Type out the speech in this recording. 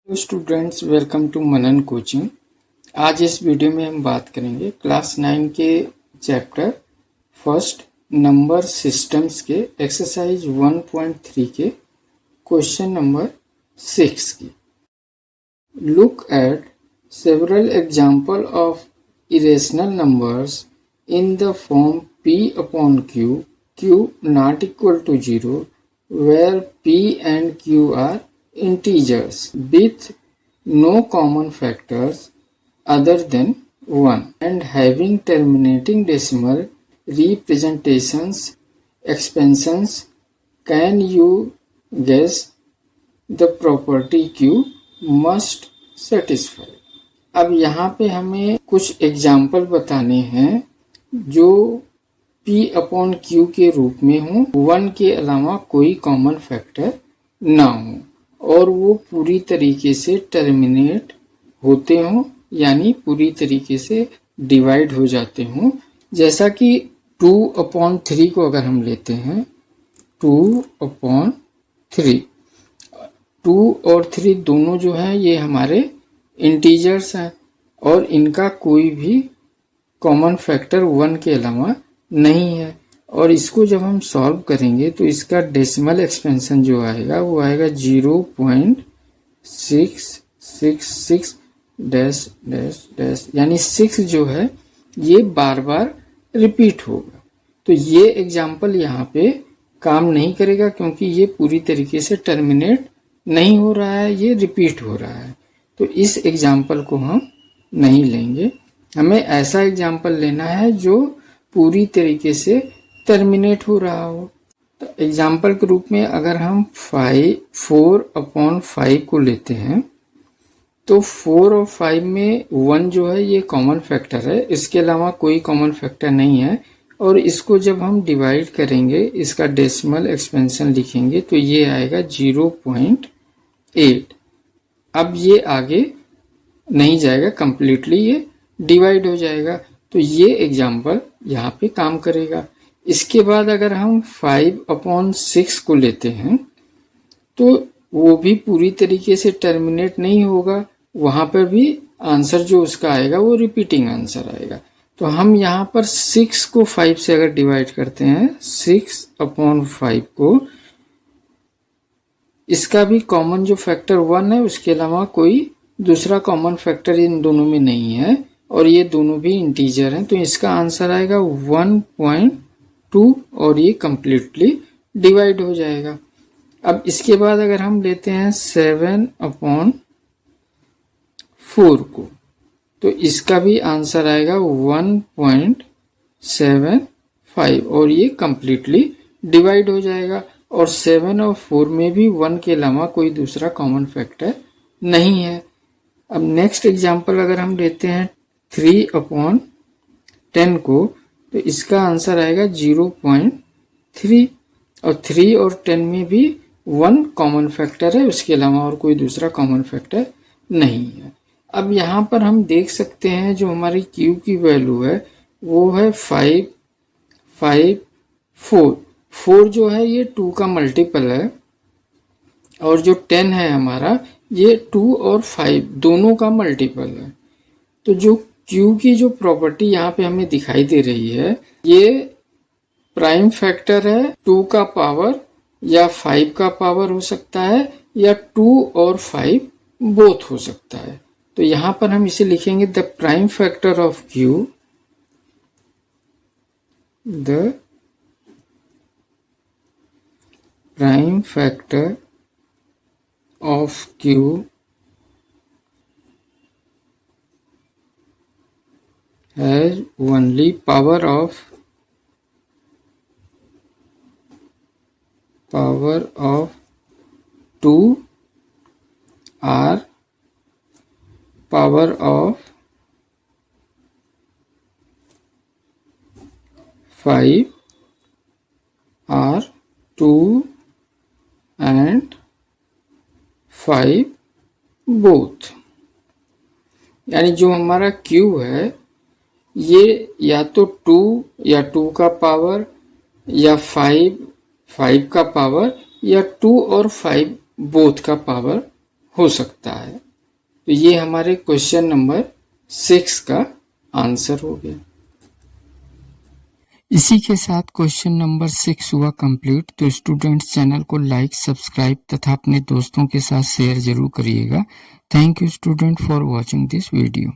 Hello students, welcome to Manan coaching. आज इस video में हम बात करेंगे क्लास 9 के चैप्टर फर्स्ट नंबर सिस्टम्स के एक्सरसाइज 1.3 के क्वेश्चन नंबर 6 की। Look at several example of irrational numbers in the form p upon q not equal to 0 where p and q are integers with no common factors other than 1 and having terminating decimal representations expansions. Can you guess the property q must satisfy? अब यहाँ पे हमें कुछ example बताने हैं जो p upon q के रूप में हो, 1 के अलावा कोई कॉमन फैक्टर ना हो और वो पूरी तरीके से टर्मिनेट होते हों, यानी पूरी तरीके से डिवाइड हो जाते हों। जैसा कि 2/3 को अगर हम लेते हैं, 2/3, 2 और 3 दोनों जो है ये हमारे इंटीजर्स हैं और इनका कोई भी कॉमन फैक्टर 1 के अलावा नहीं है। और इसको जब हम सॉल्व करेंगे तो इसका डेसिमल एक्सपेंशन जो आएगा वो आएगा 0.666 डैश डैश डैश, यानी 6 जो है ये बार बार रिपीट होगा। तो ये एग्जाम्पल यहाँ पे काम नहीं करेगा क्योंकि ये पूरी तरीके से टर्मिनेट नहीं हो रहा है, ये रिपीट हो रहा है। तो इस एग्जाम्पल को हम नहीं लेंगे, हमें ऐसा एग्जाम्पल लेना है जो पूरी तरीके से टर्मिनेट हो रहा हो। तो एग्जाम्पल के रूप में अगर हम 4/5 को लेते हैं तो 4 और 5 में 1 जो है ये कॉमन फैक्टर है, इसके अलावा कोई कॉमन फैक्टर नहीं है। और इसको जब हम डिवाइड करेंगे, इसका डेसिमल एक्सपेंशन लिखेंगे तो ये आएगा 0.8। अब ये आगे नहीं जाएगा, कंप्लीटली ये डिवाइड हो जाएगा। तो ये एग्जाम्पल यहाँ पे काम करेगा। इसके बाद अगर हम 5/6 को लेते हैं तो वो भी पूरी तरीके से टर्मिनेट नहीं होगा, वहां पर भी आंसर जो उसका आएगा वो रिपीटिंग आंसर आएगा। तो हम यहाँ पर 6 को 5 से अगर डिवाइड करते हैं, 6/5 को, इसका भी कॉमन जो फैक्टर 1 है उसके अलावा कोई दूसरा कॉमन फैक्टर इन दोनों में नहीं है और ये दोनों भी इंटीजर हैं। तो इसका आंसर आएगा 1.2 और ये कंप्लीटली डिवाइड हो जाएगा। अब इसके बाद अगर हम लेते हैं 7/4 को, तो इसका भी आंसर आएगा 1.75 और ये कंप्लीटली डिवाइड हो जाएगा। और 7 और 4 में भी 1 के अलावा कोई दूसरा कॉमन फैक्टर नहीं है। अब नेक्स्ट एग्जाम्पल अगर हम लेते हैं 3/10 को, तो इसका आंसर आएगा 0.3 और 3 और 10 में भी 1 कॉमन फैक्टर है, उसके अलावा और कोई दूसरा कॉमन फैक्टर नहीं है। अब यहाँ पर हम देख सकते हैं जो हमारी Q की वैल्यू है वो है 5, 5, 4। 4 जो है ये 2 का मल्टीपल है और जो 10 है हमारा ये 2 और 5 दोनों का मल्टीपल है। तो जो Q की जो प्रॉपर्टी यहाँ पे हमें दिखाई दे रही है, ये प्राइम फैक्टर है 2 का पावर या 5 का पावर हो सकता है या 2 और 5 बोथ हो सकता है। तो यहाँ पर हम इसे लिखेंगे the prime factor of Q, the prime factor of Q has only power of 2 or power of 5 or 2 and 5 both. यानी जो हमारा Q है ये या तो 2 या 2 का पावर या 5 का पावर या 2 और 5 बोथ का पावर हो सकता है। तो ये हमारे क्वेश्चन नंबर 6 का आंसर हो गया। इसी के साथ क्वेश्चन नंबर 6 हुआ कंप्लीट। तो स्टूडेंट्स, चैनल को लाइक, सब्सक्राइब तथा अपने दोस्तों के साथ शेयर जरूर करिएगा। Thank you student for watching this video.